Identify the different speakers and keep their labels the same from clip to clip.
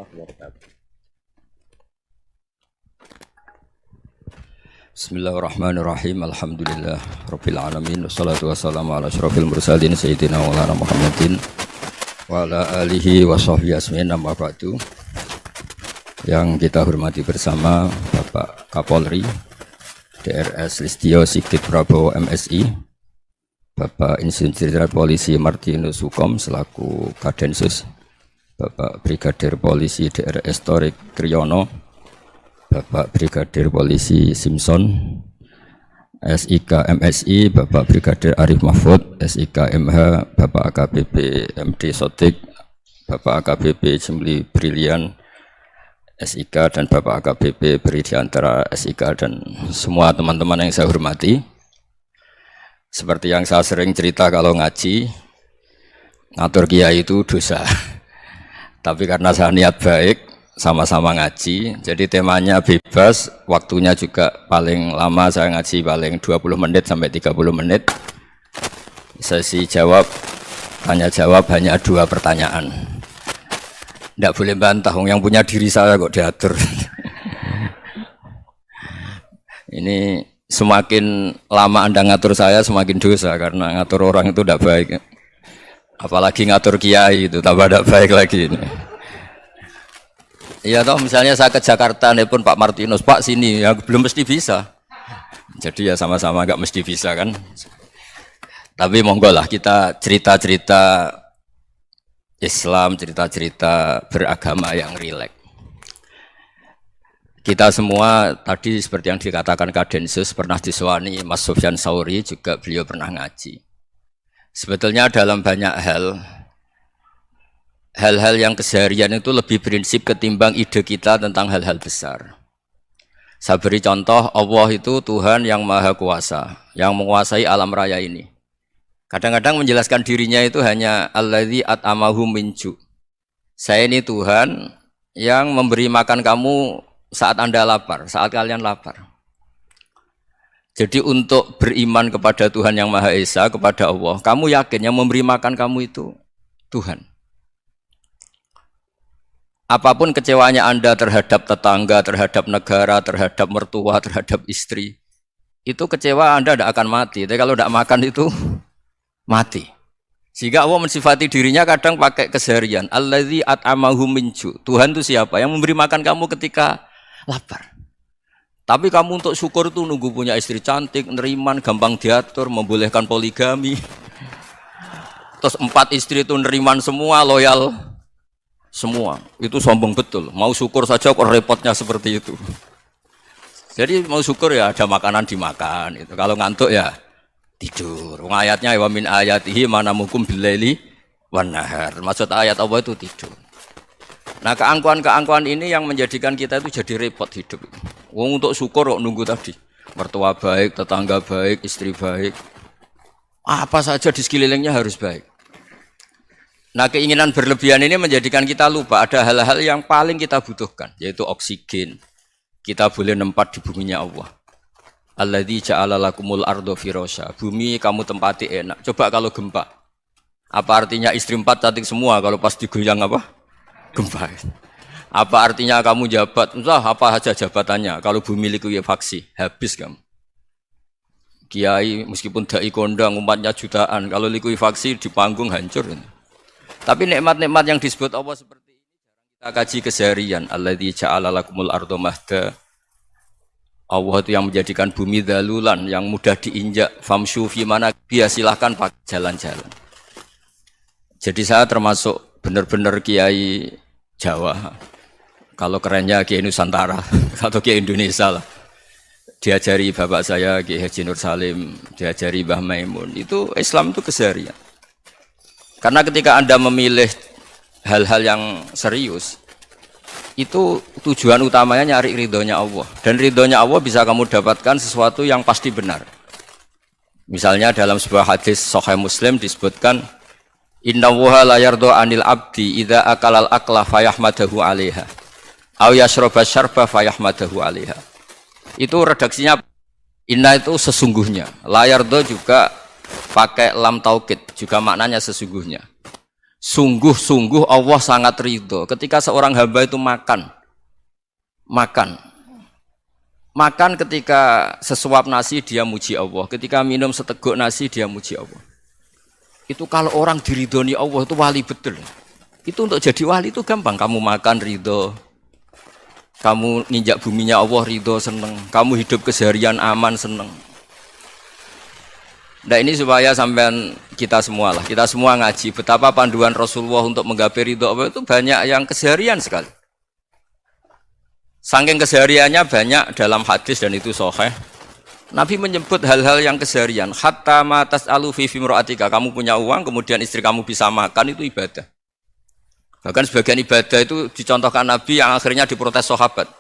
Speaker 1: warahmatullahi wabarakatuh. Bismillahirrahmanirrahim. Alhamdulillah rabbil alamin wassalatu wassalamu ala asyrofil mursalin sayyidina wa lana Muhammadin wa ala alihi wa sahbihi asmin amma ba'du. Yang kita hormati bersama Bapak Kapolri DRS Listio Sigit Prabowo MSI, Bapak Insinyur Jenderal Polisi Martinus Hukom selaku Kadensus, Bapak Brigadir Polisi DRS Torik Kriyono, Bapak Brigadir Polisi Simpson, SIK MSI, Bapak Brigadir Arif Mahfud, SIK MH, Bapak AKBP MD Sotik, Bapak AKBP Jimli Brilian, SIK, dan Bapak AKBP Beri Diantara SIK, dan semua teman-teman yang saya hormati. Seperti yang saya sering cerita kalau ngaji, ngatur kiai itu dosa. Tapi karena saya niat baik, sama-sama ngaji, jadi temanya bebas, waktunya juga paling lama saya ngaji paling 20 menit sampai 30 menit. Sesi jawab, tanya jawab hanya 2 pertanyaan. Tidak boleh bantah, yang punya diri saya kok diatur. Ini semakin lama Anda ngatur saya, semakin dosa, karena ngatur orang itu tidak baik. Apalagi ngatur kiai itu, tambah tidak baik lagi ini. Iya toh, misalnya saya ke Jakarta, nelpon Pak Martinus, Pak sini, ya belum mesti bisa. Jadi ya sama-sama nggak mesti bisa kan. Tapi monggo lah kita cerita-cerita Islam, cerita-cerita beragama yang rileks. Kita semua tadi seperti yang dikatakan Kadensus pernah disewani Mas Sufyan Sauri, juga beliau pernah ngaji. Sebetulnya dalam banyak hal-hal yang keseharian itu lebih prinsip ketimbang ide kita tentang hal-hal besar. Saya beri contoh, Allah itu Tuhan yang maha kuasa, yang menguasai alam raya ini. Kadang-kadang menjelaskan dirinya itu hanya alladzi at'amahum min ju'. Saya ini Tuhan yang memberi makan kamu saat Anda lapar, saat kalian lapar. Jadi untuk beriman kepada Tuhan yang Maha Esa, kepada Allah, kamu yakin yang memberi makan kamu itu Tuhan. Apapun kecewanya Anda terhadap tetangga, terhadap negara, terhadap mertua, terhadap istri, itu kecewa Anda tidak akan mati. Tapi kalau tidak makan itu mati. Sehingga Allah mensifati dirinya kadang pakai keseharian. Alladzi at'amahum min ju'. Tuhan itu siapa? Yang memberi makan kamu ketika lapar. Tapi kamu untuk syukur itu nunggu punya istri cantik, neriman, gampang diatur, membolehkan poligami. Terus 4 istri itu neriman semua, loyal semua. Itu sombong betul. Mau syukur saja kok repotnya seperti itu. Jadi mau syukur ya ada makanan dimakan. Itu. Kalau ngantuk ya tidur. Ayatnya wa min ayatihi manamukum billaili wan nahar. Maksud ayat Allah itu tidur. Nah, keangkuhan-keangkuhan ini yang menjadikan kita itu jadi repot hidup. Wong untuk syukur kok nunggu tadi. Mertua baik, tetangga baik, istri baik. Apa saja di sekelilingnya harus baik. Nah, keinginan berlebihan ini menjadikan kita lupa ada hal-hal yang paling kita butuhkan, yaitu oksigen. Kita boleh nempat di buminya Allah. Alladzi ja'ala lakumul ardo firasya. Bumi kamu tempati enak. Coba kalau gempa. Apa artinya istri 4 cantik semua kalau pas digoyang apa? Gempa. Apa artinya kamu jabat? Entah apa saja jabatannya. Kalau bumi likuifaksi, habis kamu. Kiai meskipun dai kondang umatnya jutaan, kalau likuifaksi di panggung hancur. Tapi nikmat-nikmat yang disebut Allah seperti ini kita kaji keseharian. Alladzi ja'ala lakumul ardo mahda. Allah itu yang menjadikan bumi dalulan, yang mudah diinjak. Famshu fi mana biya, silahkan pakai jalan-jalan. Jadi saya termasuk benar-benar kiai Jawa. Kalau kerennya Kiai Nusantara atau Kiai Indonesia lah. Diajari bapak saya Kiai Haji Nur Salim, diajari Mbah Maimun. Itu Islam itu keseharian. Karena ketika Anda memilih hal-hal yang serius, itu tujuan utamanya nyari ridhonya Allah. Dan ridhonya Allah bisa kamu dapatkan sesuatu yang pasti benar. Misalnya dalam sebuah hadis Sahih Muslim disebutkan, Inna wuha la yardo anil abdi idha akalal akla fayahmadahu alaiha aw yashroba syarba fayahmadahu alaiha. Itu redaksinya inna itu sesungguhnya, la yardo juga pakai lam taukid, juga maknanya sesungguhnya. Sungguh-sungguh Allah sangat ridho ketika seorang hamba itu makan. Makan ketika sesuap nasi dia muji Allah. Ketika minum seteguk nasi dia muji Allah. Itu kalau orang diridhoni Allah itu wali betul. Itu untuk jadi wali itu gampang. Kamu makan ridho. Kamu nginjak buminya Allah ridho seneng. Kamu hidup keseharian aman seneng. Nah ini supaya sampean kita semua ngaji betapa panduan Rasulullah untuk menggapai ridho Allah itu banyak yang keseharian sekali. Saking kesehariannya banyak dalam hadis dan itu sahih. Nabi menyebut hal-hal yang keseharian. Hatta ma tas'alu fi imra'atika, kamu punya uang kemudian istri kamu bisa makan itu ibadah. Bahkan sebagian ibadah itu dicontohkan Nabi yang akhirnya diprotes sahabat.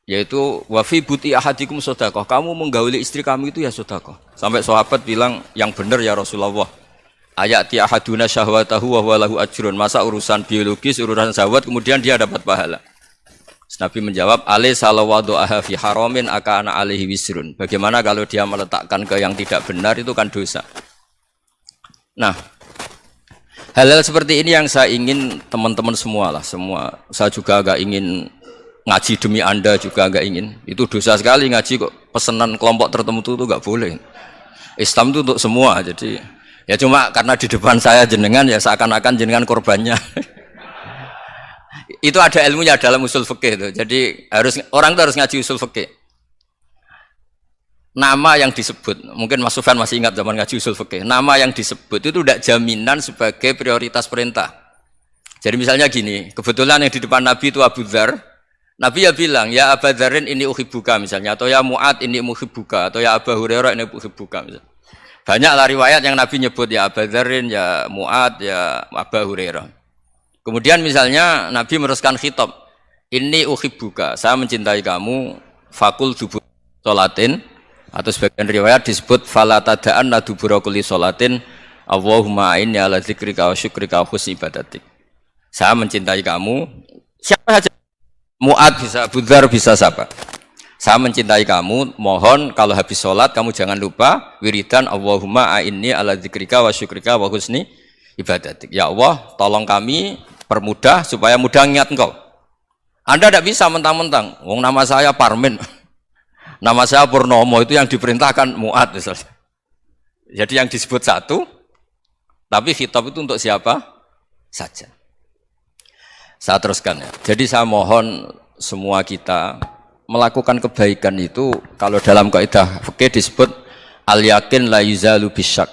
Speaker 1: Yaitu wa fi buti ahadikum sedekah, kamu menggauli istri kamu itu ya sedekah. Sampai sahabat bilang yang benar ya Rasulullah. Ayati ahaduna syahwatahu wa huwa lahu ajrun. Masa urusan biologis, urusan syahwat kemudian dia dapat pahala. Nabi menjawab, alaysa lawadhu'aha fi haramin akana alaihi wisrun. Bagaimana kalau dia meletakkan ke yang tidak benar itu kan dosa. Nah, hal-hal seperti ini yang saya ingin teman-teman semua lah, semua. Saya juga agak ingin ngaji demi Anda juga agak ingin. Itu dosa sekali ngaji kok pesanan kelompok tertentu itu enggak boleh. Islam itu untuk semua. Jadi ya cuma karena di depan saya jenengan ya seakan-akan jenengan korbannya. Itu ada ilmunya dalam usul fikih itu. Jadi orang itu harus ngaji usul fikih. Nama yang disebut, mungkin Mas Sufyan masih ingat zaman ngaji usul fikih. Nama yang disebut itu tidak jaminan sebagai prioritas perintah. Jadi misalnya gini, kebetulan yang di depan Nabi itu Abu Dzar. Nabi ya bilang, ya Aba Dzarin ini uhibbuka misalnya, atau ya Mu'ad ini muhibbuka, atau ya Aba Hurairah ini uhibbuka misalnya. Banyaklah riwayat yang Nabi nyebut ya Aba Dzarin, ya Mu'ad, ya Aba Hurairah. Kemudian misalnya Nabi meneruskan khitab, ini uhibbuka, saya mencintai kamu, fakul dubur sholatin, atau sebagian riwayat disebut fala tada'anna dubura kulli sholatin, Allahumma inni ala dzikrika wa syukrika wa husni ibadatik. Saya mencintai kamu, siapa saja. Mu'ad bisa, Abu Dzar bisa siapa? Saya mencintai kamu, mohon kalau habis sholat kamu jangan lupa wiridan Allahumma a'inni ala dzikrika wa syukrika wa husni ibadatik. Ya Allah, tolong kami permudah supaya mudah ingat engkau. Anda tidak bisa mentang-mentang, wong nama saya Parmin, nama saya Purnomo, itu yang diperintahkan Mu'ad misalnya. Jadi yang disebut satu, tapi khitab itu untuk siapa saja. Saya teruskan ya. Jadi saya mohon semua kita melakukan kebaikan itu kalau dalam kaidah fikih disebut al yakin la yuzalu bisyak.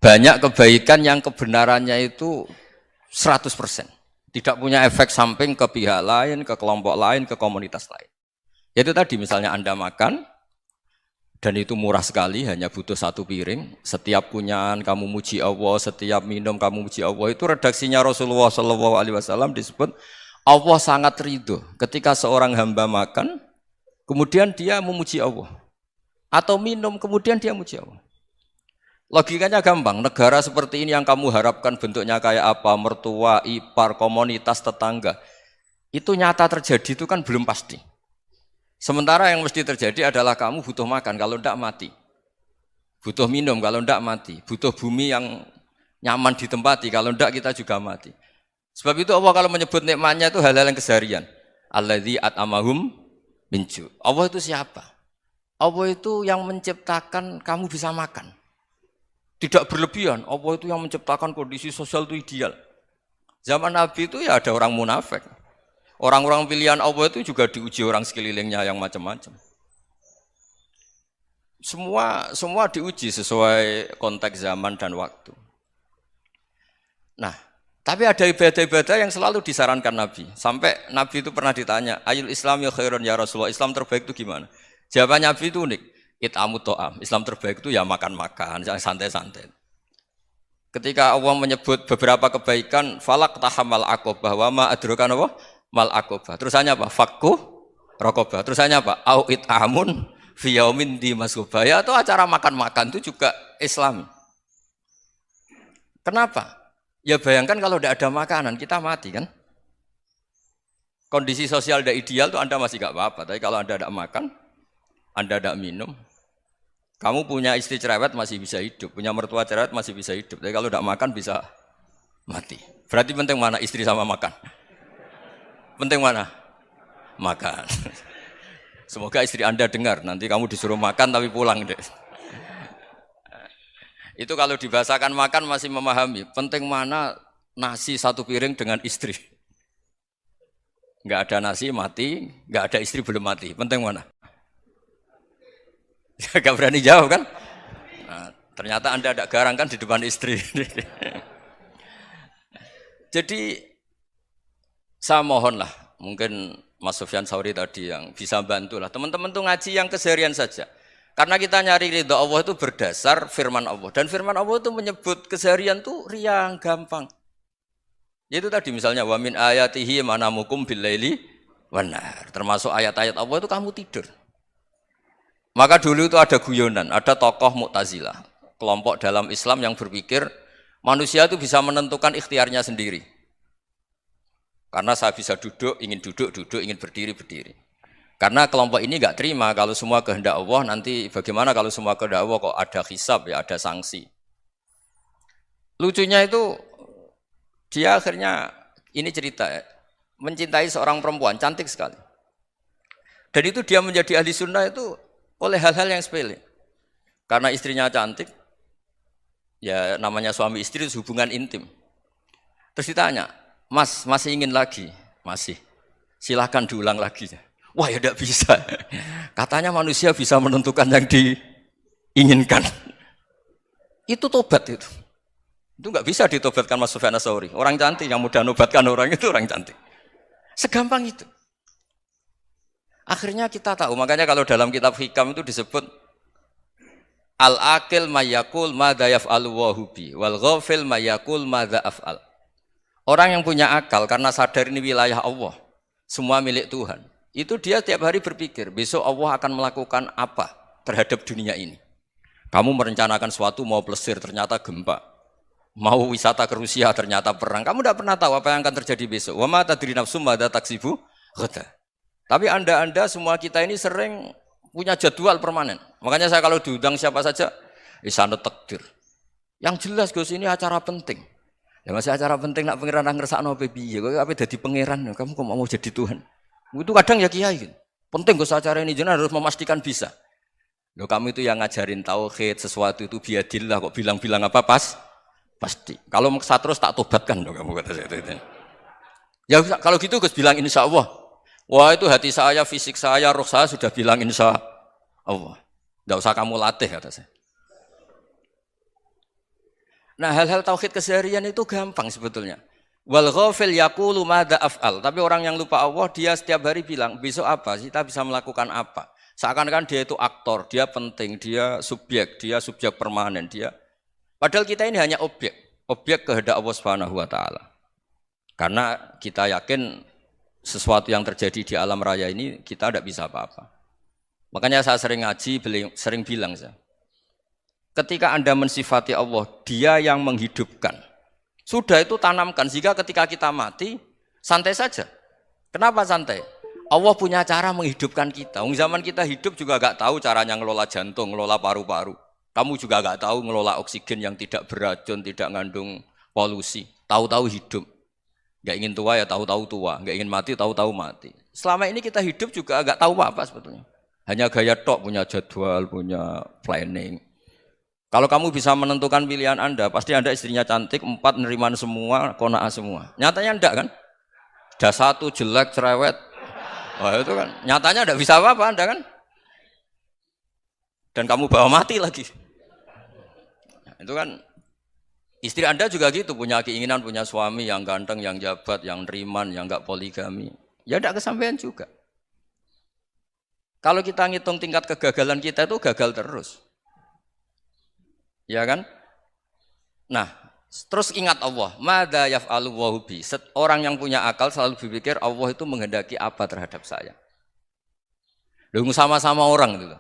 Speaker 1: Banyak kebaikan yang kebenarannya itu 100%. Tidak punya efek samping ke pihak lain, ke kelompok lain, ke komunitas lain. Yaitu tadi misalnya Anda makan dan itu murah sekali, hanya butuh satu piring. Setiap kunyahan kamu muji Allah, setiap minum kamu muji Allah. Itu redaksinya Rasulullah SAW disebut Allah sangat ridho ketika seorang hamba makan, kemudian dia memuji Allah. Atau minum, kemudian dia muji Allah. Logikanya gampang, negara seperti ini yang kamu harapkan bentuknya kayak apa, mertua, ipar, komunitas, tetangga. Itu nyata terjadi itu kan belum pasti. Sementara yang mesti terjadi adalah kamu butuh makan, kalau tidak mati. Butuh minum, kalau tidak mati. Butuh bumi yang nyaman ditempati, kalau tidak kita juga mati. Sebab itu Allah kalau menyebut nikmatnya itu hal-hal yang keseharian. Alladzi at'amahum min ju'. Allah itu siapa? Allah itu yang menciptakan kamu bisa makan. Tidak berlebihan, Allah itu yang menciptakan kondisi sosial itu ideal. Zaman Nabi itu ya ada orang munafik. Orang-orang pilihan Allah itu juga diuji orang sekelilingnya yang macam-macam. Semua diuji sesuai konteks zaman dan waktu. Nah, tapi ada ibadah-ibadah yang selalu disarankan Nabi. Sampai Nabi itu pernah ditanya, ayul Islam ya khairun ya Rasulullah, Islam terbaik itu gimana? Jawaban Nabi itu unik. It'amu to'am. Islam terbaik itu ya makan-makan, santai-santai. Ketika Allah menyebut beberapa kebaikan, falak tahamal aqobah wa ma adrokan apa? Mal aqobah. Terusannya apa? Fakku raqobah. Terusannya apa? Au it'amun fi yaumin di masghubah. Ya, atau acara makan-makan itu juga Islam. Kenapa? Ya bayangkan kalau tidak ada makanan, kita mati kan? Kondisi sosial tidak ideal itu Anda masih gak apa-apa. Tapi kalau Anda tidak makan, Anda tidak minum, kamu punya istri cerewet masih bisa hidup, punya mertua cerewet masih bisa hidup. Tapi kalau tidak makan bisa mati. Berarti penting mana istri sama makan? Penting mana? Makan. Semoga istri Anda dengar, nanti kamu disuruh makan tapi pulang deh. Itu kalau dibahasakan makan masih memahami. Penting mana nasi satu piring dengan istri. Enggak ada nasi mati, enggak ada istri belum mati. Penting mana? Enggak berani jawab kan? Nah, ternyata Anda ada garang kan di depan istri. Jadi saya mohonlah, mungkin Mas Sufyan Sauri tadi yang bisa bantu lah. Teman-teman tuh ngaji yang keseharian saja. Karena kita nyari ridho Allah itu berdasar firman Allah. Dan firman Allah itu menyebut keseharian tuh riang, gampang. Yaitu tadi misalnya wa min ayatihi manamukum billaili wan nahar. Termasuk ayat-ayat Allah itu kamu tidur. Maka dulu itu ada guyonan, ada tokoh Mu'tazilah, kelompok dalam Islam yang berpikir manusia itu bisa menentukan ikhtiarnya sendiri. Karena saya bisa duduk, ingin berdiri, berdiri. Karena kelompok ini enggak terima kalau semua kehendak Allah, nanti bagaimana kalau semua kehendak Allah kok ada hisab ya, ada sanksi. Lucunya itu dia akhirnya ini cerita ya, mencintai seorang perempuan cantik sekali. Dan itu dia menjadi ahli sunnah itu oleh hal-hal yang sepele. Karena istrinya cantik, ya namanya suami istri itu hubungan intim. Terus ditanya, Mas, masih ingin lagi? Masih. Silahkan diulang lagi. Wah ya tidak bisa. Katanya manusia bisa menentukan yang diinginkan. Itu tobat itu. Itu nggak bisa ditobatkan Mas Sufyan Ats-Tsauri. Orang cantik yang mudah nobatkan orang itu orang cantik. Segampang itu. Akhirnya kita tahu. Makanya kalau dalam kitab Hikam itu disebut al-akil mayakul madza yaf'alu wa hubi wal ghafil mayakul madza af'al. Orang yang punya akal karena sadar ini wilayah Allah, semua milik Tuhan. Itu dia tiap hari berpikir, besok Allah akan melakukan apa terhadap dunia ini. Kamu merencanakan sesuatu mau plesir, ternyata gempa. Mau wisata ke Rusia, ternyata perang. Kamu tidak pernah tahu apa yang akan terjadi besok. Wa ma tadri nafsum madza taksibu ghadan. Tapi anda semua kita ini sering punya jadwal permanen. Makanya saya kalau diundang siapa saja, sana takdir. Yang jelas Gus ini acara penting. Ya masih acara penting nak pangeran ngersakno piye? Kowe ape dadi pangeran, kamu kok mau jadi Tuhan? Itu kadang ya kiai. Penting Gus acara ini jenengan harus memastikan bisa. Loh kamu itu yang ngajarin tauhid, sesuatu itu biadillah kok bilang-bilang apa pasti. Kalau maksa terus tak tobatkan loh kamu kata saya itu. Ya kalau gitu Gus bilang insya Allah. Wah itu hati saya, fisik saya, roh saya sudah bilang insya Allah. Tidak usah kamu latih kata saya. Nah hal-hal tauhid keseharian itu gampang sebetulnya. Wal ghafil yaqulu madza af'al. Tapi orang yang lupa Allah dia setiap hari bilang besok apa? Kita bisa melakukan apa? Seakan-akan dia itu aktor, dia penting, dia subjek permanen, dia. Padahal kita ini hanya objek kehendak Allah Subhanahu wa taala. Karena kita yakin sesuatu yang terjadi di alam raya ini kita tidak bisa apa-apa. Makanya saya sering ngaji, sering bilang saya. Ketika Anda mensifati Allah, Dia yang menghidupkan. Sudah itu tanamkan, sehingga ketika kita mati, santai saja. Kenapa santai? Allah punya cara menghidupkan kita. Zaman kita hidup juga gak tahu caranya ngelola jantung, ngelola paru-paru. Kamu juga gak tahu ngelola oksigen yang tidak beracun, tidak mengandung polusi. Tahu-tahu hidup. Gak ingin tua ya tahu-tahu tua, gak ingin mati tahu-tahu mati. Selama ini kita hidup juga gak tahu apa sebetulnya. Hanya gaya tok, punya jadwal, punya planning. Kalau kamu bisa menentukan pilihan Anda, pasti Anda istrinya cantik, 4 neriman semua, kona'ah semua. Nyatanya enggak kan? Ada 1 jelek, cerewet. Wah itu kan, nyatanya enggak bisa apa-apa Anda kan? Dan kamu bawa mati lagi. Nah, itu kan, istri Anda juga gitu, punya keinginan, punya suami yang ganteng, yang jabat, yang neriman, yang enggak poligami. Ya enggak kesampaian juga. Kalau kita ngitung tingkat kegagalan kita itu gagal terus. Ya kan? Nah, terus ingat Allah, madza yaf'alu wa bi. Orang yang punya akal selalu berpikir Allah itu menghendaki apa terhadap saya. Loh sama-sama orang itu.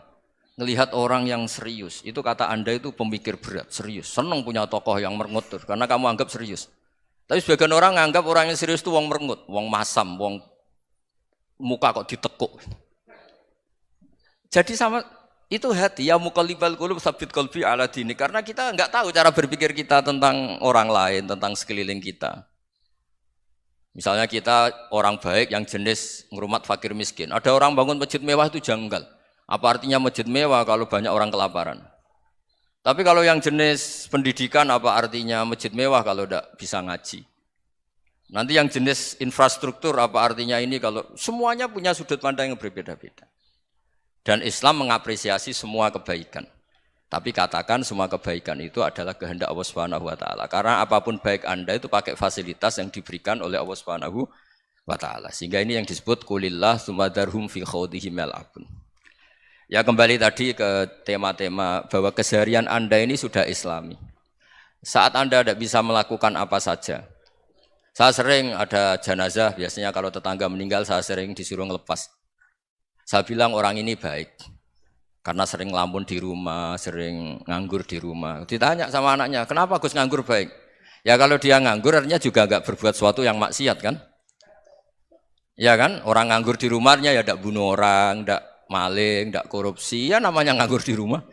Speaker 1: Ngelihat orang yang serius, itu kata Anda itu pemikir berat, serius. Senang punya tokoh yang merengut karena kamu anggap serius. Tapi sebagian orang anggap orang yang serius itu wong merengut, wong masam, wong muka kok ditekuk. Jadi sama Itu hati, ya muqallibal qulub tsabbit qalbi ala dinik. Karena kita nggak tahu cara berpikir kita tentang orang lain, tentang sekeliling kita. Misalnya kita orang baik yang jenis ngrumat fakir miskin. Ada orang bangun masjid mewah itu janggal. Apa artinya masjid mewah kalau banyak orang kelaparan? Tapi kalau yang jenis pendidikan apa artinya masjid mewah kalau tidak bisa ngaji? Nanti yang jenis infrastruktur apa artinya ini kalau semuanya punya sudut pandang yang berbeda-beda. Dan Islam mengapresiasi semua kebaikan. Tapi katakan semua kebaikan itu adalah kehendak Allah Subhanahu wa taala. Karena apapun baik Anda itu pakai fasilitas yang diberikan oleh Allah Subhanahu wa taala. Sehingga ini yang disebut qulillah tsumma darhum fi khawdihim yal'abun. Ya kembali tadi ke tema-tema bahwa keseharian Anda ini sudah Islami. Saat Anda tidak bisa melakukan apa saja. Saya sering ada jenazah, biasanya kalau tetangga meninggal saya sering disuruh ngelepas. Saya bilang orang ini baik, karena sering ngelamun di rumah, sering nganggur di rumah. Ditanya sama anaknya, kenapa Gus nganggur baik? Ya kalau dia nganggur artinya juga enggak berbuat sesuatu yang maksiat kan? Ya kan, orang nganggur di rumahnya ya tidak bunuh orang, tidak maling, tidak korupsi, ya namanya nganggur di rumah.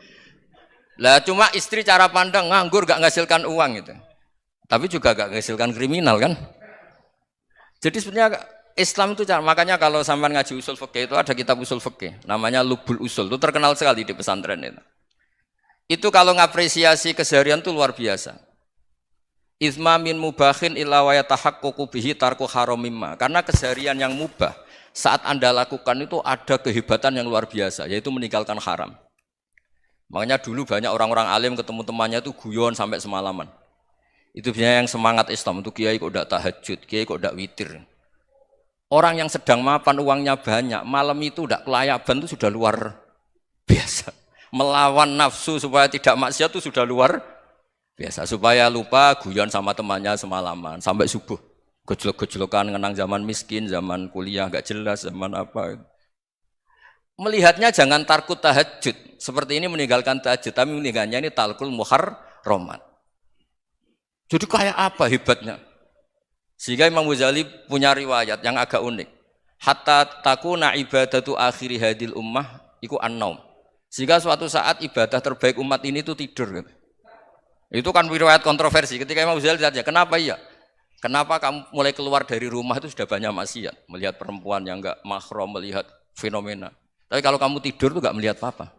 Speaker 1: Lah cuma istri cara pandang nganggur enggak menghasilkan uang gitu. Tapi juga enggak menghasilkan kriminal kan? Jadi sebenarnya Islam itu makanya kalau sampai ngaji usul fikih itu ada kitab usul fikih namanya Lubul Usul, itu terkenal sekali di pesantren itu. Itu kalau ngapresiasi keseharian itu luar biasa. Izma min mubahin illa wa yatahaqqaqu bihi tarku haramimma. Karena keseharian yang mubah saat Anda lakukan itu ada kehebatan yang luar biasa, yaitu meninggalkan haram. Makanya dulu banyak orang-orang alim ketemu temannya itu guyon sampai semalaman. Itu biasanya yang semangat Islam itu kiai kok ndak tahajud, kiai kok ndak witir. Orang yang sedang mapan uangnya banyak, malam itu tidak kelayaban itu sudah luar biasa. Melawan nafsu supaya tidak maksiat itu sudah luar biasa. Supaya lupa guyon sama temannya semalaman sampai subuh. Gejolok-gejolokan ngenang zaman miskin, zaman kuliah nggak jelas, zaman apa. Melihatnya jangan tarkut tahajud. Seperti ini meninggalkan tahajud, tapi meninggalnya ini talkul muharramat. Jadi kayak apa hebatnya? Sehingga Imam Ghazali punya riwayat yang agak unik. Hatta takuna ibadatu akhiri hadil ummah iku an-naum. Sehingga suatu saat ibadah terbaik umat ini itu tidur. Itu kan riwayat kontroversi. Ketika Imam Ghazali ditanya, kenapa iya? Kenapa kamu mulai keluar dari rumah itu sudah banyak maksiat? Melihat perempuan yang enggak mahram, melihat fenomena. Tapi kalau kamu tidur itu enggak melihat apa-apa.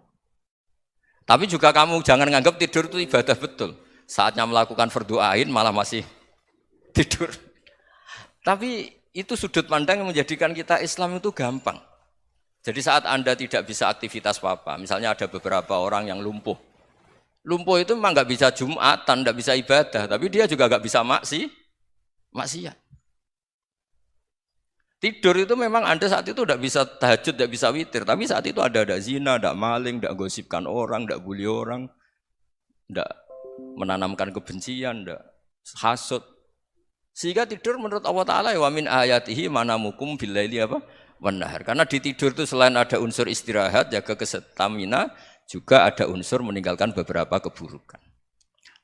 Speaker 1: Tapi juga kamu jangan nganggap tidur itu ibadah betul. Saatnya melakukan fardu ain malah masih tidur. Tapi itu sudut pandang yang menjadikan kita Islam itu gampang. Jadi saat Anda tidak bisa aktivitas apa-apa, misalnya ada beberapa orang yang lumpuh. Lumpuh itu memang nggak bisa Jumatan, nggak bisa ibadah, tapi dia juga nggak bisa maksiat. Tidur itu memang Anda saat itu nggak bisa tahajud, nggak bisa witir, tapi saat itu ada zina, ada maling, nggak gosipkan orang, nggak bully orang, nggak menanamkan kebencian, nggak hasud. Sehingga tidur menurut Allah Ta'ala wa min ayatihi manamukum billaili apa? Wan-nahar. Karena di tidur itu selain ada unsur istirahat, jaga kestamina, juga ada unsur meninggalkan beberapa keburukan.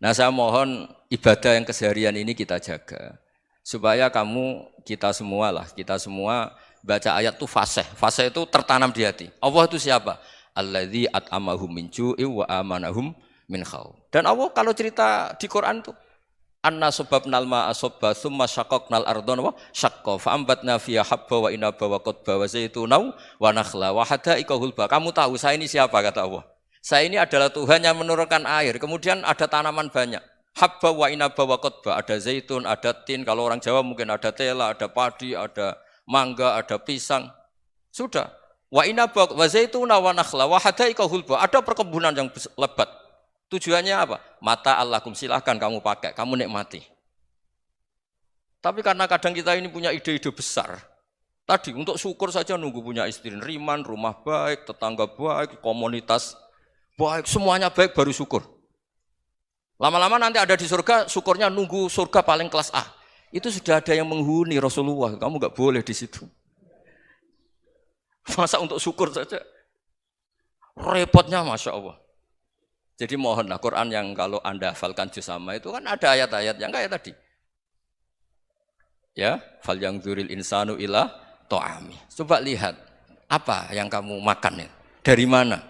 Speaker 1: Nah saya mohon ibadah yang keseharian ini kita jaga. Supaya kita semua baca ayat itu fasih. Fasih itu tertanam di hati. Allah itu siapa? Alladzi at'amahum min ju'i wa amanahum min khauf. Dan Allah kalau cerita di Quran itu anna sababnal ma'a sabba thumma syaqaqnal ardha wa syaqqa fa ambatna fiha habba wa inaba wa qadba wa zaituna wa nakhla wa hadaika hulba. Kamu tahu saya ini siapa kata Allah? Saya ini adalah Tuhan yang menurunkan air. Kemudian ada tanaman banyak. Habba wa inaba wa qadba, ada zaitun, ada tin, kalau orang Jawa mungkin ada tela, ada padi, ada mangga, ada pisang. Sudah. Wa inaba wa zaituna wa nakhla wa hadaika hulba. Ada perkebunan yang lebat. Tujuannya apa? Mata Allahkum, silahkan kamu pakai, kamu nikmati. Tapi karena kadang kita ini punya ide-ide besar. Tadi untuk syukur saja nunggu punya istri riman, rumah baik, tetangga baik, komunitas baik, semuanya baik baru syukur. Lama-lama nanti ada di surga, syukurnya nunggu surga paling kelas A. Itu sudah ada yang menghuni Rasulullah, kamu nggak boleh di situ. Masa untuk syukur saja? Repotnya Masya Allah. Jadi mohonlah Quran yang kalau Anda hafalkan juz amma itu kan ada ayat-ayat yang kayak tadi. Ya, fal yang dzuril insanu ila ta'ami. Coba lihat apa yang kamu makan ya. Dari mana?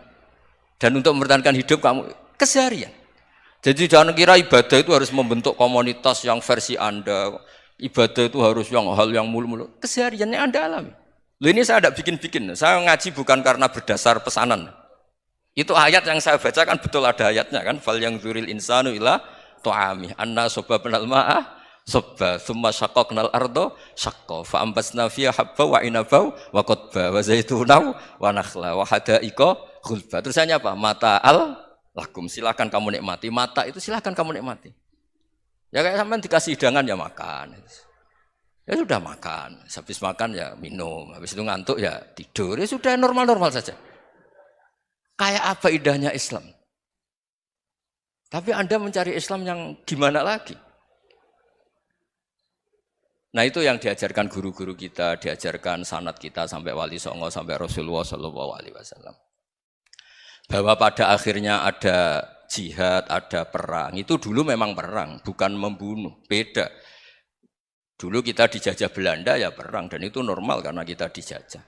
Speaker 1: Dan untuk mempertahankan hidup kamu keseharian. Jadi jangan kira ibadah itu harus membentuk komunitas yang versi Anda. Ibadah itu harus yang hal yang mulu-mulu. Kesehariannya Anda alami. Loh ini saya tidak bikin-bikin. Saya ngaji bukan karena berdasar pesanan. Itu ayat yang saya baca kan betul ada ayatnya kan. Fal yang dzuril insanu ila tu'ami. Anna sobabnal ma'ah sobba. Thumma syaqaqnal ardo syaqqa. Fa'ambasna fiha habba wa inabau wa qodba. Wa zaitunau wa nakhla wa hadaika khulba. Terusannya apa? Mata'al lakum, silakan kamu nikmati. Mata itu silakan kamu nikmati. Ya kayak sampean dikasih hidangan ya makan. Ya sudah makan. Habis makan ya minum. Habis itu ngantuk ya tidur. Ya sudah normal-normal saja. Kayak apa indahnya Islam. Tapi Anda mencari Islam yang gimana lagi? Nah itu yang diajarkan guru-guru kita, diajarkan sanad kita sampai Wali Songo, sampai Rasulullah SAW. Bahwa pada akhirnya ada jihad, ada perang. Itu dulu memang perang, bukan membunuh. Beda. Dulu kita dijajah Belanda ya perang, dan itu normal karena kita dijajah.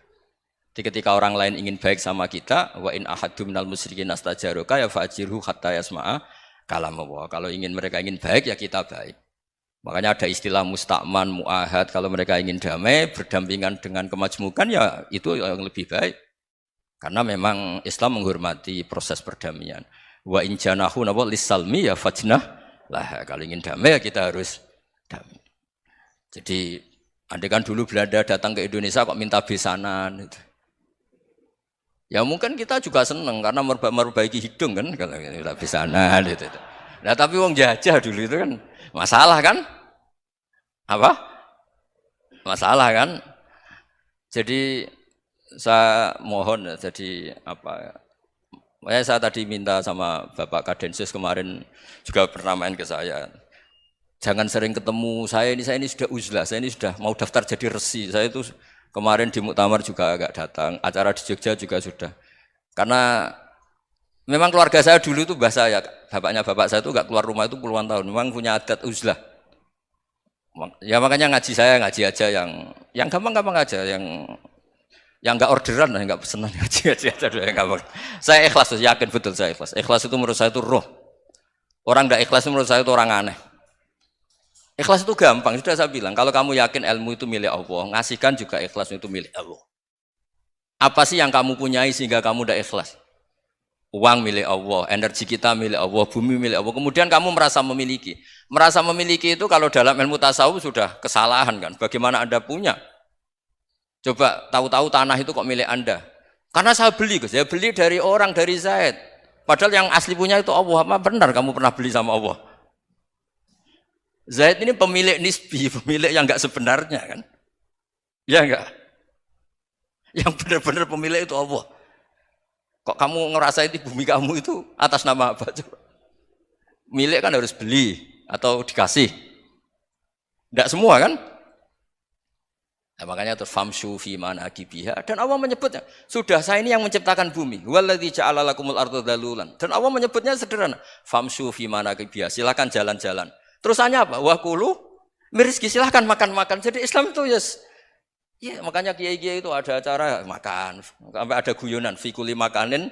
Speaker 1: Jadi ketika orang lain ingin baik sama kita, wa in ahadum minal musyrikin astajaruka ya fa'jirhu hatta yasma'a kalam Allah. Kalau mereka ingin baik ya kita baik. Makanya ada istilah mustakman, mu'ahad. Kalau mereka ingin damai, berdampingan dengan kemajmukan ya itu yang lebih baik. Karena memang Islam menghormati proses perdamaian. Wa in janahu lis-salmi ya fajnah lah. Kalau ingin damai ya kita harus damai. Jadi andai kan dulu Belanda datang ke Indonesia kok minta besanan gitu. Ya mungkin kita juga senang karena memperbaiki hidung kan kalau minta besanan gitu. Nah tapi wong jajah dulu itu kan masalah kan? Apa? Masalah kan? Jadi saya mohon jadi apa? Saya tadi minta sama Bapak Kadensus kemarin juga pernah main ke saya. Jangan sering ketemu saya ini sudah uzlah, saya ini sudah mau daftar jadi resi. Saya itu kemarin di muktamar juga agak datang, acara di Jogja juga sudah. Karena memang keluarga saya dulu itu bahasa ya, bapaknya bapak saya itu enggak keluar rumah itu puluhan tahun. Memang punya adat uzlah. Ya makanya ngaji saya ngaji aja yang gampang-gampang aja, yang enggak orderan, enggak pesenan ngaji aja dulu yang gampang. Saya ikhlas, yakin betul saya ikhlas. Ikhlas itu menurut saya itu roh. Orang enggak ikhlas menurut saya itu orang aneh. Ikhlas itu gampang, sudah saya bilang. Kalau kamu yakin ilmu itu milik Allah, ngasihkan juga ikhlas itu milik Allah. Apa sih yang kamu punyai sehingga kamu tidak ikhlas? Uang milik Allah, energi kita milik Allah, bumi milik Allah. Kemudian kamu merasa memiliki. Merasa memiliki itu kalau dalam ilmu tasawuf sudah kesalahan kan. Bagaimana Anda punya? Coba tahu-tahu tanah itu kok milik Anda. Karena saya beli, Gus. Saya beli dari orang, dari Zaid. Padahal yang asli punya itu Allah. Apa benar kamu pernah beli sama Allah? Zaid ini pemilik nisbi, pemilik yang enggak sebenarnya kan? Ya enggak? Yang benar-benar pemilik itu Allah. Kok kamu ngerasa itu bumi kamu itu atas nama apa? Coba. Milik kan harus beli atau dikasih. Enggak semua kan? Nah, makanya terus famshu fi manakibiha, dan Allah menyebutnya, sudah saya ini yang menciptakan bumi. Waladzi ja'ala lakumul arda dalulan. Dan Allah menyebutnya sederhana, famshu fi manakibiha, silakan jalan-jalan. Terusannya apa? Wakulu mirizki, silahkan makan-makan. Jadi Islam itu ya makanya kiai-kiai itu ada acara makan, sampai ada guyonan fikuli makanin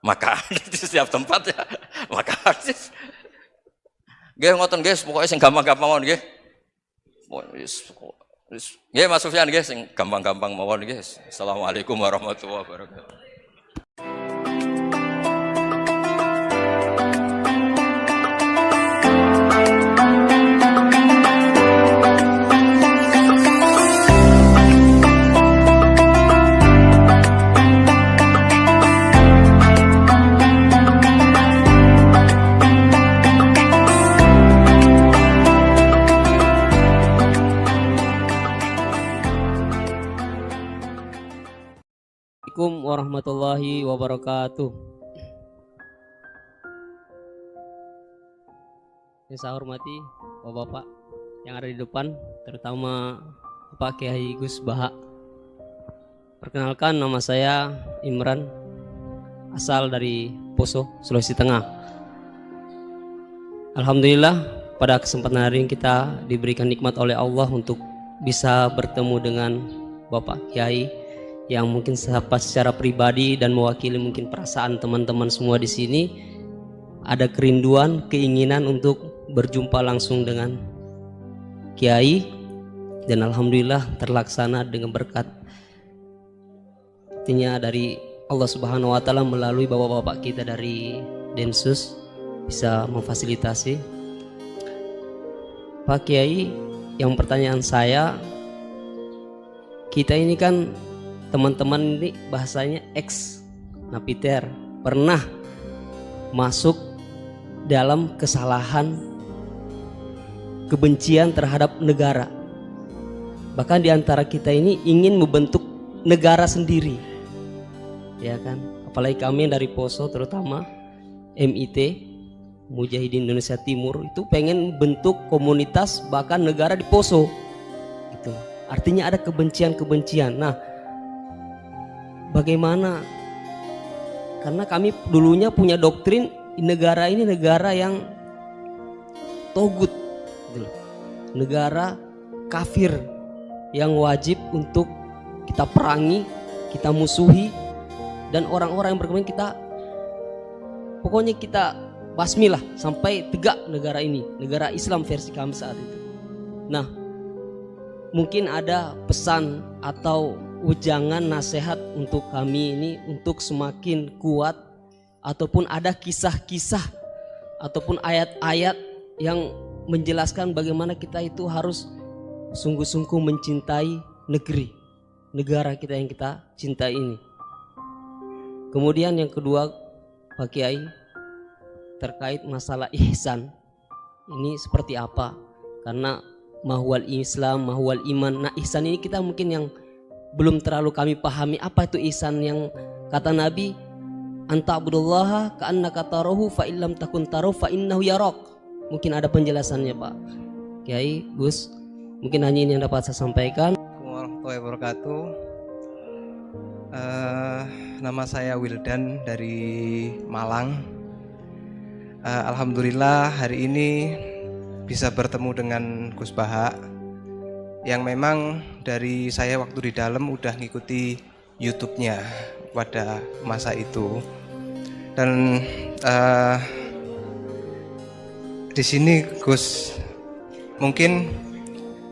Speaker 1: makan di setiap tempat ya makan. Nggih ngoten guys, pokoknya sing gampang-gampang mawon nggih. Nggih Mas Sufyan nggih sing gampang-gampang mawon nggih. Assalamualaikum warahmatullahi wabarakatuh.
Speaker 2: Assalamualaikum warahmatullahi wabarakatuh. Yang saya hormati Bapak-bapak yang ada di depan, terutama Bapak Kiai Gus Baha. Perkenalkan, nama saya Imran, asal dari Poso, Sulawesi Tengah. Alhamdulillah pada kesempatan hari ini kita diberikan nikmat oleh Allah untuk bisa bertemu dengan Bapak Kiai yang mungkin secara pribadi dan mewakili mungkin perasaan teman-teman semua di sini, ada kerinduan, keinginan untuk berjumpa langsung dengan Kiai, dan alhamdulillah terlaksana dengan berkat artinya dari Allah Subhanahu wa taala melalui bapak-bapak kita dari Densus bisa memfasilitasi. Pak Kiai, yang pertanyaan saya, kita ini kan teman-teman ini bahasanya ex napiter, pernah masuk dalam kesalahan kebencian terhadap negara. Bahkan di antara kita ini ingin membentuk negara sendiri, ya kan? Apalagi kami yang dari Poso, terutama MIT Mujahidin Indonesia Timur, itu pengen bentuk komunitas bahkan negara di Poso. Gitu. Artinya ada kebencian-kebencian. Nah, bagaimana? Karena kami dulunya punya doktrin negara ini negara yang togut, gitu. Negara kafir yang wajib untuk kita perangi, kita musuhi, dan orang-orang yang berkembang kita pokoknya kita basmilah sampai tegak negara ini, negara Islam versi kami saat itu. Nah, mungkin ada pesan atau ujangan nasihat untuk kami ini untuk semakin kuat, ataupun ada kisah-kisah ataupun ayat-ayat yang menjelaskan bagaimana kita itu harus sungguh-sungguh mencintai negara kita yang kita cintai ini. Kemudian yang kedua, Pak Kiai, terkait masalah ihsan ini seperti apa? Karena mahwal Islam, mahwal iman. Nah, ihsan ini kita mungkin yang belum terlalu kami pahami. Apa itu ihsan yang kata Nabi, anta'budullaha ka'annaka tarahu fa illam takun tarahu fa innahu yarak. Mungkin ada penjelasannya, Pak Kiai, Gus. Mungkin hanya ini yang dapat saya sampaikan.
Speaker 3: Warahmatullahi wabarakatuh. Nama saya Wildan dari Malang. Alhamdulillah hari ini bisa bertemu dengan Gus Baha, yang memang dari saya waktu di dalam udah ngikuti YouTube-nya pada masa itu. Dan di sini Gus mungkin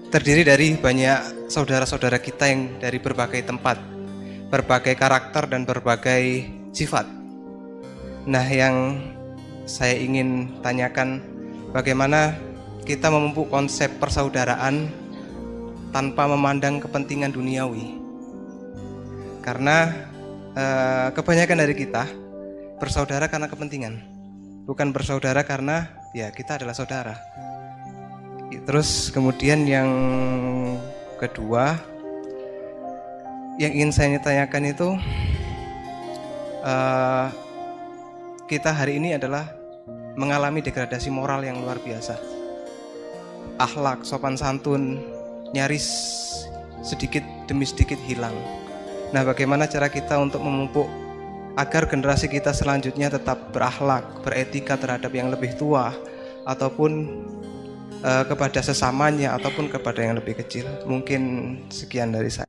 Speaker 3: terdiri dari banyak saudara-saudara kita yang dari berbagai tempat, berbagai karakter dan berbagai sifat. Nah, yang saya ingin tanyakan, bagaimana kita memupuk konsep persaudaraan tanpa memandang kepentingan duniawi. Karena kebanyakan dari kita bersaudara karena kepentingan, bukan bersaudara karena ya kita adalah saudara. Terus kemudian yang kedua yang ingin saya tanyakan itu, kita hari ini adalah mengalami degradasi moral yang luar biasa. Akhlak, sopan santun nyaris sedikit demi sedikit hilang. Nah, bagaimana cara kita untuk memupuk agar generasi kita selanjutnya tetap berakhlak, beretika terhadap yang lebih tua, ataupun kepada sesamanya, ataupun kepada yang lebih kecil. Mungkin sekian dari saya.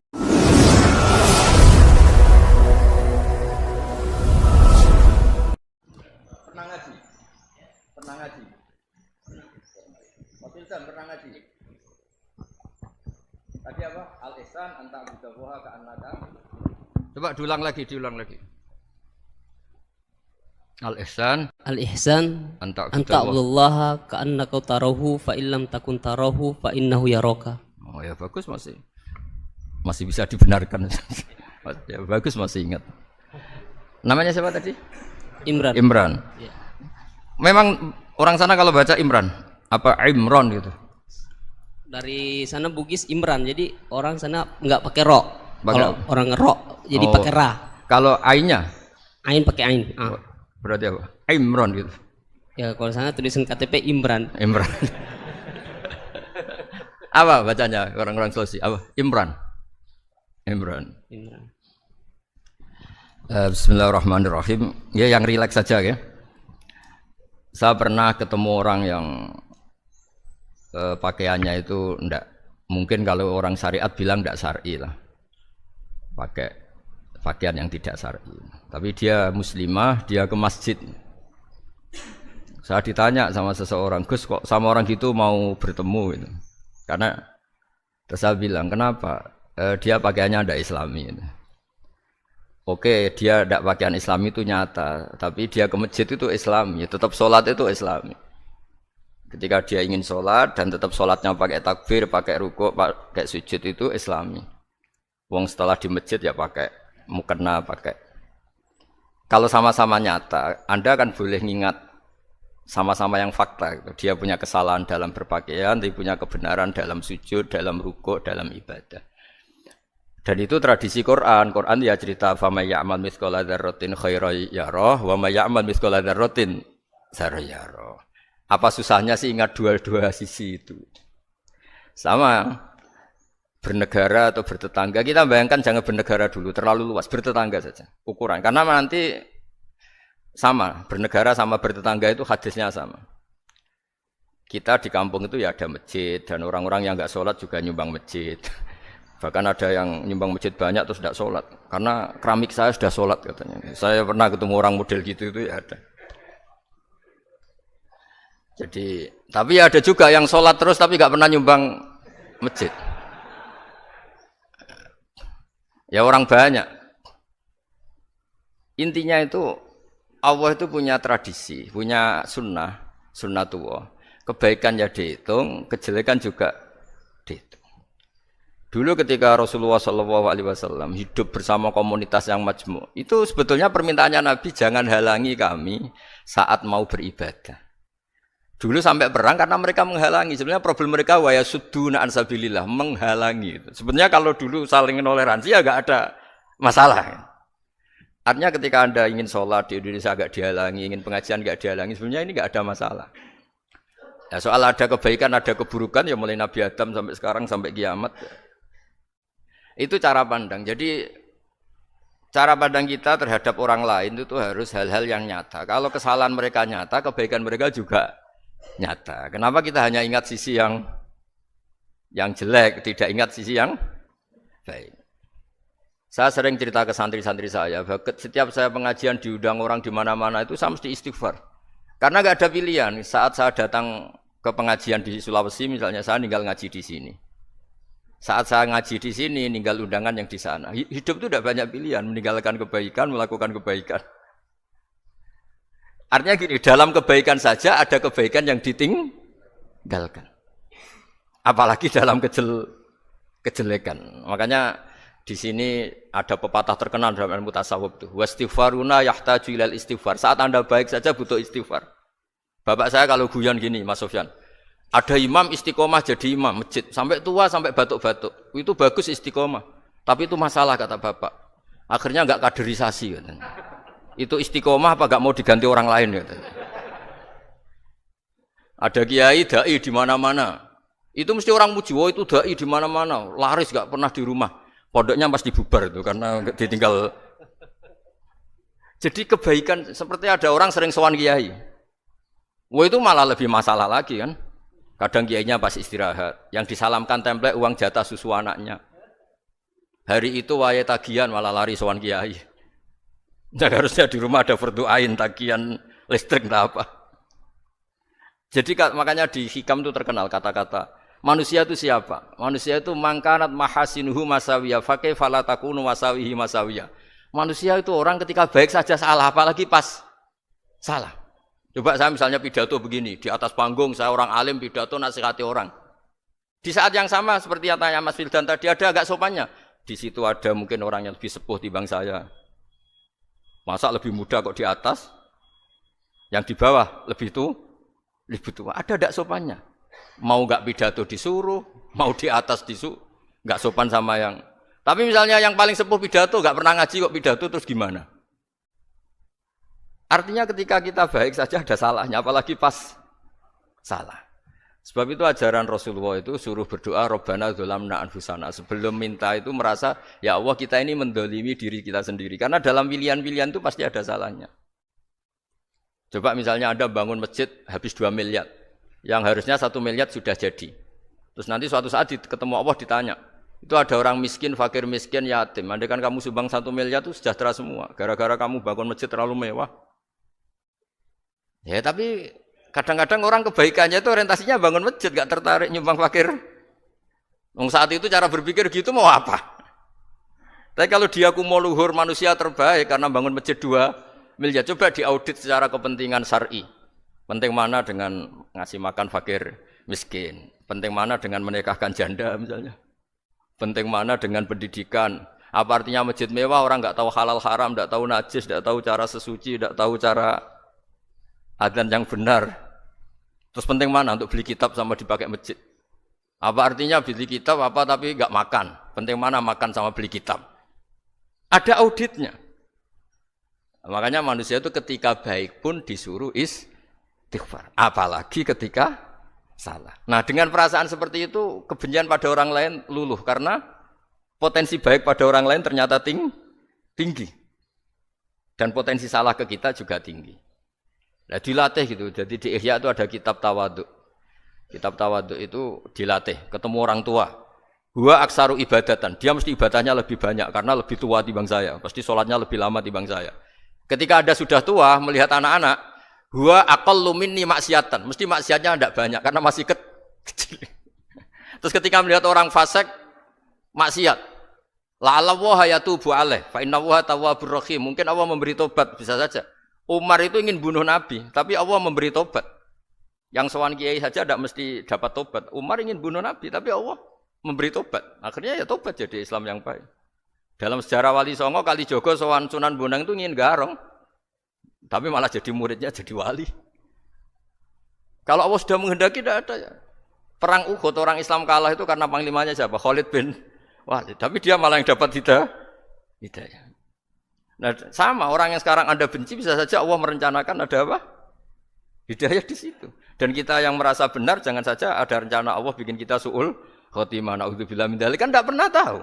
Speaker 1: Pernah ngaji. Mas Ilham pernah ngaji. Tadi apa? Al-ihsan anta budawaha ka'annaka. Coba diulang lagi. Al-ihsan
Speaker 2: anta abdullaha ka'annaka tarahu fa illam takun tarahu fa innahu yaraka.
Speaker 1: Oh ya, bagus, masih bisa dibenarkan. Ya, bagus, masih ingat. Namanya siapa tadi? Imran.
Speaker 2: Ya.
Speaker 1: Memang orang sana kalau baca Imran apa Imron gitu.
Speaker 2: Dari sana Bugis Imran, jadi orang sana nggak pakai ro. Kalau orang ro, jadi pakai ra. Kalau
Speaker 1: ainnya?
Speaker 2: Ain pakai ain.
Speaker 1: Berarti apa? Imron gitu.
Speaker 2: Ya kalau sana tulisan KTP Imran.
Speaker 1: Apa bacanya orang-orang Sulawesi? Apa? Imran. Bismillahirrahmanirrahim. Ya, yang rileks saja ya. Saya pernah ketemu orang yang pakaiannya itu ndak, mungkin kalau orang syariat bilang ndak syar'i lah. Pakai pakaian yang tidak syar'i. Tapi dia muslimah, dia ke masjid. Saya ditanya sama seseorang, Gus kok sama orang gitu mau bertemu gitu. Karena terus saya bilang, kenapa? Dia pakaiannya ada Islami gitu. Oke, dia tidak pakaian Islami itu nyata, tapi dia ke masjid itu Islami, tetap sholat itu Islami. Ketika dia ingin sholat dan tetap sholatnya pakai takbir, pakai rukuk, pakai sujud itu Islami. Wong setelah di masjid ya pakai mukena, pakai. Kalau sama-sama nyata, Anda kan boleh ngingat sama-sama yang fakta. Gitu. Dia punya kesalahan dalam berpakaian, dia punya kebenaran dalam sujud, dalam rukuk, dalam ibadah. Dan itu tradisi Quran. Quran ya cerita fama ya'mal mithqala dzarratin khairan yarah wa may ya'mal mithqala dzarratin syarran yarah. Apa susahnya sih ingat dua-dua sisi itu? Sama bernegara atau bertetangga. Kita bayangkan jangan bernegara dulu, terlalu luas, bertetangga saja ukuran. Karena nanti sama, bernegara sama bertetangga itu hadisnya sama. Kita di kampung itu ya ada masjid dan orang-orang yang enggak sholat juga nyumbang masjid. Bahkan ada yang nyumbang masjid banyak terus tidak sholat. Karena keramik saya sudah sholat katanya. Saya pernah ketemu orang model gitu itu ya ada. Jadi, tapi ada juga yang sholat terus tapi nggak pernah nyumbang masjid. Ya orang banyak. Intinya itu Allah itu punya tradisi, punya sunnatullah. Kebaikan ya dihitung, kejelekan juga dihitung. Dulu ketika Rasulullah SAW hidup bersama komunitas yang majmu', itu sebetulnya permintaannya Nabi jangan halangi kami saat mau beribadah. Dulu sampai perang karena mereka menghalangi. Sebenarnya problem mereka wa yasudduna an sabilillah, menghalangi. Sebenarnya kalau dulu saling toleransi ya enggak ada masalah. Artinya ketika Anda ingin sholat di Indonesia agak dihalangi, ingin pengajian enggak dihalangi, sebenarnya ini enggak ada masalah. Ya, soal ada kebaikan, ada keburukan ya mulai Nabi Adam sampai sekarang sampai kiamat. Itu cara pandang. Jadi cara pandang kita terhadap orang lain itu harus hal-hal yang nyata. Kalau kesalahan mereka nyata, kebaikan mereka juga nyata. Kenapa kita hanya ingat sisi yang jelek, tidak ingat sisi yang baik? Saya sering cerita ke santri-santri saya, setiap saya pengajian diundang orang di mana-mana itu saya mesti istighfar. Karena nggak ada pilihan. Saat saya datang ke pengajian di Sulawesi misalnya, saya tinggal ngaji di sini. Saat saya ngaji di sini, ninggal undangan yang di sana. Hidup itu tidak banyak pilihan, meninggalkan kebaikan, melakukan kebaikan. Artinya gini, dalam kebaikan saja ada kebaikan yang ditinggalkan. Apalagi dalam kejelekan. Makanya di sini ada pepatah terkenal dalam ilmu tasawuf itu. Wastighfaruna yahtaju ilal istighfar. Saat Anda baik saja butuh istighfar. Bapak saya kalau guyon gini, Mas Sofyan. Ada imam istiqomah jadi imam masjid sampai tua sampai batuk-batuk. Itu bagus istiqomah. Tapi itu masalah kata bapak. Akhirnya enggak kaderisasi katanya. Itu istiqomah apa enggak mau diganti orang lain katanya. Ada kiai dai di mana-mana. Itu mesti orang muji, oh itu dai di mana-mana. Laris enggak pernah di rumah. Pondoknya pasti bubar itu karena ditinggal. Jadi kebaikan seperti ada orang sering sowan kiai. Wah itu malah lebih masalah lagi kan. Kadang kiainya pas istirahat, yang disalamkan template uang jatah susu anaknya. Hari itu waya tagihan malah lari sowan kiai. Jadi harusnya di rumah ada fardu ain tagihan listrik entah apa. Jadi makanya di hikam itu terkenal kata-kata manusia itu siapa? Manusia itu mangkanat mahasinuhu masawiyah fakai falatakunu masawihi masawiyah. Manusia itu orang ketika baik saja salah, apalagi pas salah. Coba saya misalnya pidato begini, di atas panggung saya orang alim pidato nasihati orang. Di saat yang sama seperti yang tanya Mas Wildan tadi ada agak sopannya. Di situ ada mungkin orang yang lebih sepuh timbang saya. Masa lebih muda kok di atas? Yang di bawah lebih tua. Ada enggak sopannya? Mau enggak pidato disuruh, mau di atas disuruh, enggak sopan sama yang. Tapi misalnya yang paling sepuh pidato enggak pernah ngaji kok pidato terus gimana? Artinya ketika kita baik saja ada salahnya, apalagi pas salah. Sebab itu ajaran Rasulullah itu suruh berdoa Rabbana dzolamna anfusana. Sebelum minta itu merasa, ya Allah kita ini mendolimi diri kita sendiri. Karena dalam pilihan-pilihan itu pasti ada salahnya. Coba misalnya Anda bangun masjid habis 2 miliar. Yang harusnya 1 miliar sudah jadi. Terus nanti suatu saat ketemu Allah ditanya, Itu ada orang miskin, fakir miskin, yatim. Andai kan kamu sumbang 1 miliar itu sejahtera semua. Gara-gara kamu bangun masjid terlalu mewah. Ya tapi kadang-kadang orang kebaikannya itu orientasinya bangun masjid, gak tertarik nyumbang fakir. Saat itu cara berpikir gitu mau apa? Tapi kalau dia kumuluhur manusia terbaik karena bangun masjid 2 miliar, coba diaudit secara kepentingan syar'i. Penting mana dengan ngasih makan fakir miskin? Penting mana dengan menikahkan janda misalnya? Penting mana dengan pendidikan? Apa artinya masjid mewah orang nggak tahu halal haram, nggak tahu najis, nggak tahu cara sesuci, nggak tahu cara adzan yang benar. Terus penting mana untuk beli kitab sama dipakai masjid? Apa artinya beli kitab apa tapi nggak makan? Penting mana makan sama beli kitab? Ada auditnya. Makanya manusia itu ketika baik pun disuruh istighfar. Apalagi ketika salah. Nah dengan perasaan seperti itu kebencian pada orang lain luluh karena potensi baik pada orang lain ternyata tinggi. Dan potensi salah ke kita juga tinggi. Nah dilatih gitu. Jadi di Ihya itu ada kitab tawaduk. Kitab tawaduk itu dilatih. Ketemu orang tua. Huwa aksaru ibadatan. Dia mesti ibadahnya lebih banyak karena lebih tua timbang saya. Pasti sholatnya lebih lama timbang saya. Ketika Anda sudah tua melihat anak-anak, huwa aqallu minni maksiatan. Mesti maksiatnya tidak banyak karena masih kecil. Terus ketika melihat orang fasik maksiat, la'alla wa yatubu alaih fa inna wa tawwabur rahim. Mungkin Allah memberi tobat, bisa saja. Umar itu ingin bunuh Nabi, tapi Allah memberi tobat. Yang sowan kiai saja tidak mesti dapat tobat. Umar ingin bunuh Nabi, tapi Allah memberi tobat. Akhirnya ya tobat jadi Islam yang baik. Dalam sejarah Wali Songo, Kalijogo sowan Sunan Bonang itu ingin garong. Tapi malah jadi muridnya jadi wali. Kalau Allah sudah menghendaki tidak ada ya. Perang Uhud orang Islam kalah itu karena panglimanya siapa? Khalid bin Walid. Tapi dia malah yang dapat hidayah. Nah, sama orang yang sekarang Anda benci bisa saja Allah merencanakan ada apa? Hidayah di situ. Dan kita yang merasa benar jangan saja ada rencana Allah bikin kita su'ul khotimah. Na'udzubillah min dzalik kan tidak pernah tahu.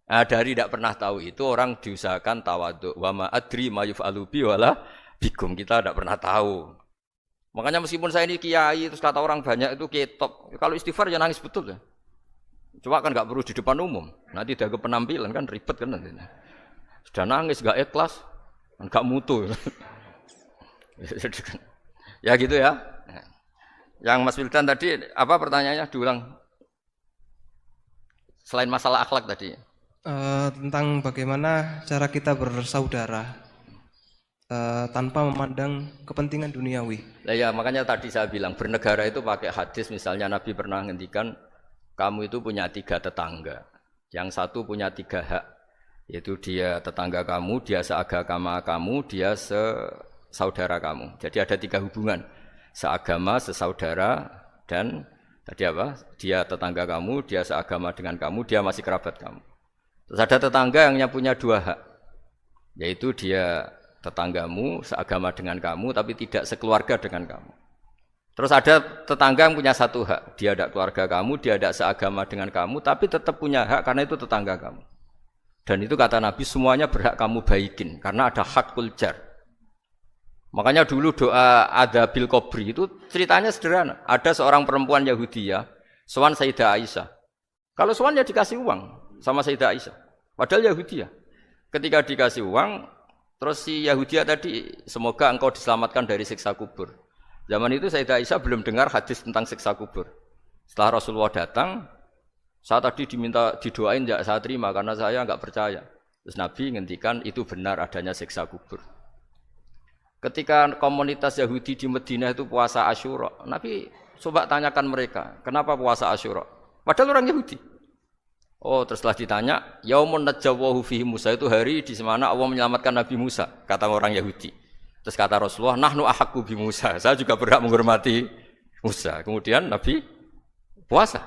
Speaker 1: Nah, dari tidak pernah tahu itu orang diusahakan tawadhu. Wa ma adri ma yuf'alu bi wala bikum. Kita tidak pernah tahu. Makanya meskipun saya ini kiai terus kata orang banyak itu ketop. Kalau istighfar ya nangis betul ya. Cuma kan nggak perlu di depan umum. Nanti ada penampilan kan ribet kan nanti. Sudah nangis nggak ikhlas, nggak mutu. Ya gitu ya. Yang Mas Wildan tadi apa pertanyaannya diulang? Selain masalah akhlak tadi.
Speaker 3: Tentang bagaimana cara kita bersaudara tanpa memandang kepentingan duniawi.
Speaker 1: Nah ya makanya tadi saya bilang bernegara itu pakai hadis misalnya Nabi pernah ngendikan kamu itu punya 3 tetangga, yang satu punya 3 hak, yaitu dia tetangga kamu, dia seagama kamu, dia sesaudara kamu. Jadi ada 3 hubungan, seagama, sesaudara, dan tadi apa? Dia tetangga kamu, dia seagama dengan kamu, dia masih kerabat kamu. Terus ada tetangga yang punya 2 hak, yaitu dia tetanggamu, seagama dengan kamu, tapi tidak sekeluarga dengan kamu. Terus ada tetangga yang punya 1 hak, dia tidak keluarga kamu, dia tidak seagama dengan kamu, tapi tetap punya hak karena itu tetangga kamu. Dan itu kata Nabi semuanya berhak kamu baikin, karena ada hakul jar. Makanya dulu doa ada bil kubri itu ceritanya sederhana. Ada seorang perempuan Yahudiyah, sowan Sayyidah Aisyah. Kalau sowan ya dikasih uang sama Sayyidah Aisyah. Padahal Yahudiyah. Ketika dikasih uang, terus si Yahudiyah tadi, semoga engkau diselamatkan dari siksa kubur. Zaman itu Sayyidah Aisyah belum dengar hadis tentang siksa kubur. Setelah Rasulullah datang, saya tadi diminta didoain, ya saya terima karena saya enggak percaya. Terus Nabi ngendikan itu benar adanya siksa kubur. Ketika komunitas Yahudi di Madinah itu puasa Asyura, Nabi coba tanyakan mereka, kenapa puasa Asyura? Padahal orang Yahudi. Oh, terus setelah ditanya, yaumun najjawahu fihi Musa, itu hari di mana Allah menyelamatkan Nabi Musa, kata orang Yahudi. Terus kata Rasulullah, nahnu ahaqqu bi Musa, saya juga berhak menghormati Musa. Kemudian Nabi puasa.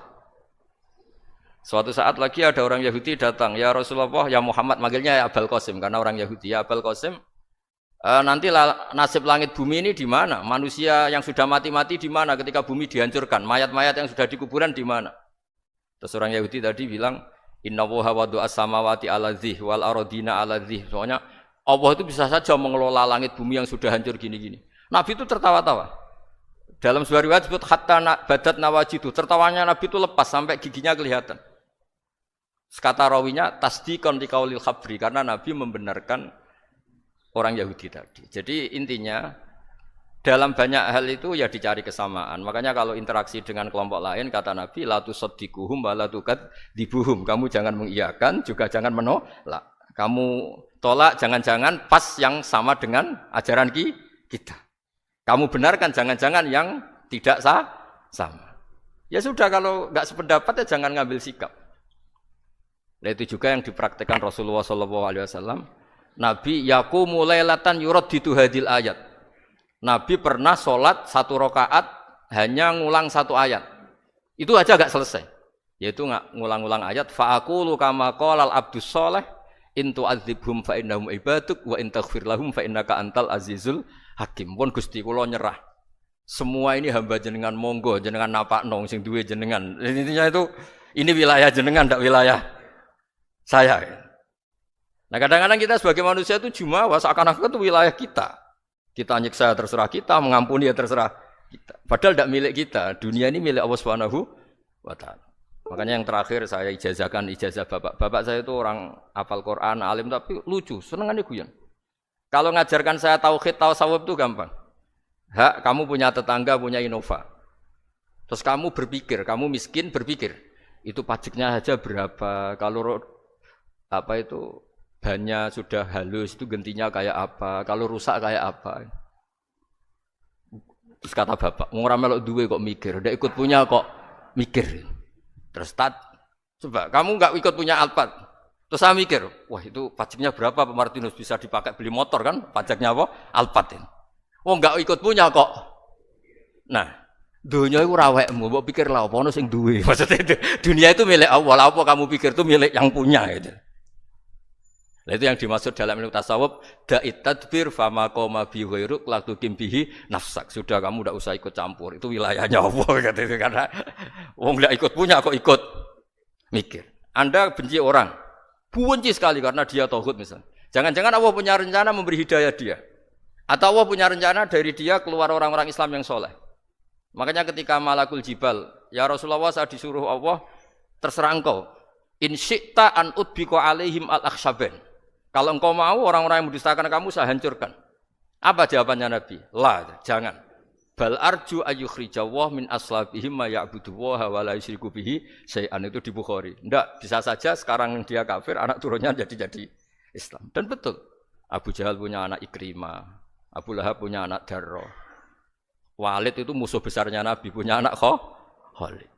Speaker 1: Suatu saat lagi ada orang Yahudi datang, ya Rasulullah, ya Muhammad, manggilnya ya Abul Qasim karena orang Yahudi. Ya Abul Qasim, nanti nasib langit bumi ini di mana? Manusia yang sudah mati-mati di mana ketika bumi dihancurkan? Mayat-mayat yang sudah di kuburan di mana? Terus orang Yahudi tadi bilang, inna woha wadu as-samawati ala dzih wal arodina ala dzih. Soalnya Allah itu bisa saja mengelola langit bumi yang sudah hancur gini-gini. Nabi itu tertawa-tawa. Dalam sebuah riwayat disebut hatta badat nawajidu. Tertawanya Nabi itu lepas sampai giginya kelihatan. Kata rawinya tasdiqan liqaulil khabri karena Nabi membenarkan orang Yahudi tadi. Jadi intinya dalam banyak hal itu ya dicari kesamaan. Makanya kalau interaksi dengan kelompok lain kata Nabi la tusaddiquhum wa la tukadzibuhum. Kamu jangan mengiyakan juga jangan menolak. Kamu tolak jangan-jangan pas yang sama dengan ajaran kita. Kamu benarkan jangan-jangan yang tidak sama. Ya sudah kalau enggak sependapat ya jangan ngambil sikap. Nah itu juga yang dipraktikkan Rasulullah SAW. Nabi yaqumu lailatan yuraddidu hadil ayat. Nabi pernah sholat 1 rakaat hanya ngulang 1 ayat. Itu aja gak selesai. Yaitu ngulang-ngulang ayat. Fa'aqulu kama qalal abdus sholeh in tu'adzibhum fa innahum ibaduk wa in taghfir lahum fa innaka antal azizul hakim. Pun Gusti kula nyerah. Semua ini hamba jenengan monggo jenengan napakno sing duwe jenengan. Intinya itu ini wilayah jenengan ndak wilayah saya. Nah kadang-kadang kita sebagai manusia itu jumawa seakan-akan itu wilayah kita. Kita nyiksa terserah kita, mengampuni ya terserah kita. Padahal tidak milik kita. Dunia ini milik Allah Subhanahu wa taala. Makanya yang terakhir saya ijazah bapak. Bapak saya itu orang hafal Quran, alim tapi lucu, senengannya guyon. Kalau ngajarkan saya tauhid, tasawuf itu gampang. Hak kamu punya tetangga, punya Innova. Terus kamu berpikir, kamu miskin berpikir. Itu pajaknya aja berapa? Kalau apa itu bannya sudah halus itu gentinya kayak apa, kalau rusak kayak apa. Terus kata bapak, orang melok duwe kok mikir, ndak ikut punya kok mikir. Terus coba kamu nggak ikut punya Alphard, terus saya mikir, wah itu pajaknya berapa Pak Martinus bisa dipakai beli motor kan, pajaknya apa? Alphard ini. Oh nggak ikut punya kok. Nah, dunia itu rawekmu, mbok pikir lah apa ono sing duwe. Maksudnya itu, dunia itu milik Allah, apa kamu pikir itu milik yang punya gitu. Nah itu yang dimaksud dalam ilmu tasawuf da'it tadbir fama qoma bi ghairuk la tuqim bihi nafsak. Sudah kamu tidak usah ikut campur. Itu wilayahnya Allah gitu karena wong enggak ikut punya kok ikut mikir. Anda benci orang, benci sekali karena dia tauhid misalnya. Jangan-jangan Allah punya rencana memberi hidayah dia. Atau Allah punya rencana dari dia keluar orang-orang Islam yang soleh. Makanya ketika malakul jibal, ya Rasulullah saya disuruh Allah terserah engkau. In syi'ta an udbiko alaihim al-akhshaban. Kalau engkau mau orang-orang yang mendustakan kamu saya hancurkan. Apa jawabannya Nabi? La, jangan. Bal arju ayyukhrijawah min aslabihim ma ya'budu wa la yusyriku bihi syai'an. Itu di Bukhari. Enggak, bisa saja sekarang dia kafir, anak turunnya jadi Islam. Dan betul. Abu Jahal punya anak Ikrimah, Abu Lahab punya anak Darro. Walid itu musuh besarnya Nabi, punya anak Khalid.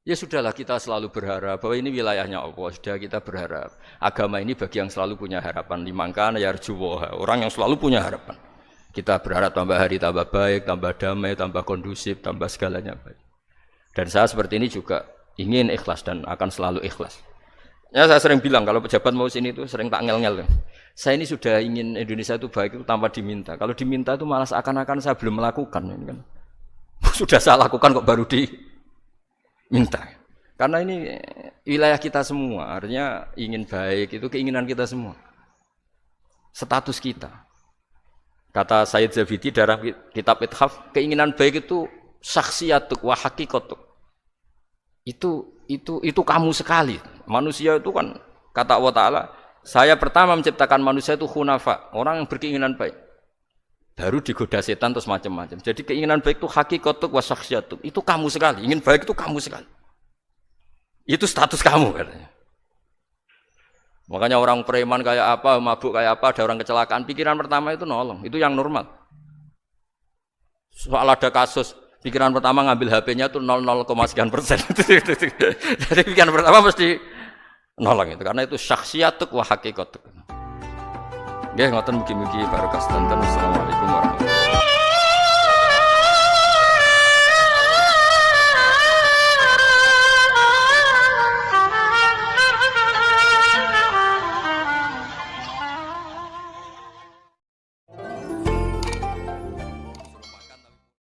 Speaker 1: Ya sudahlah kita selalu berharap bahwa ini wilayahnya Allah. Sudah kita berharap. Agama ini bagi yang selalu punya harapan. Limangkan yarjuwoha. Orang yang selalu punya harapan. Kita berharap tambah hari tambah baik, tambah damai, tambah kondusif, tambah segalanya baik. Dan saya seperti ini juga ingin ikhlas dan akan selalu ikhlas. Ya saya sering bilang kalau pejabat mau sini itu sering tak ngel-ngel. Saya ini sudah ingin Indonesia itu baik itu tanpa diminta. Kalau diminta itu malah seakan-akan saya belum melakukan. Ini kan. Sudah saya lakukan kok baru minta. Karena ini wilayah kita semua, artinya ingin baik itu keinginan kita semua. Status kita. Kata Sayyid Zabidi dalam kitab Ithaf, keinginan baik itu syakhsiyatuk wa haqiqatuk. Itu kamu sekali. Manusia itu kan kata Allah Ta'ala, saya pertama menciptakan manusia itu khunafa, orang yang berkeinginan baik. Baru digoda setan terus macam-macam. Jadi keinginan baik itu haqiqatuk wa syakhsiyatuk. Itu kamu sekali. Ingin baik itu kamu sekali. Itu status kamu katanya. Makanya orang preman kayak apa, mabuk kayak apa, ada orang kecelakaan, pikiran pertama itu nolong. Itu yang normal. Soal ada kasus, pikiran pertama ngambil HP-nya itu 0,0%. Jadi pikiran pertama mesti nolong itu. Karena itu syakhsiyatuk wa haqiqatuk. Nggih ngoten mugi-mugi barokah sedanten.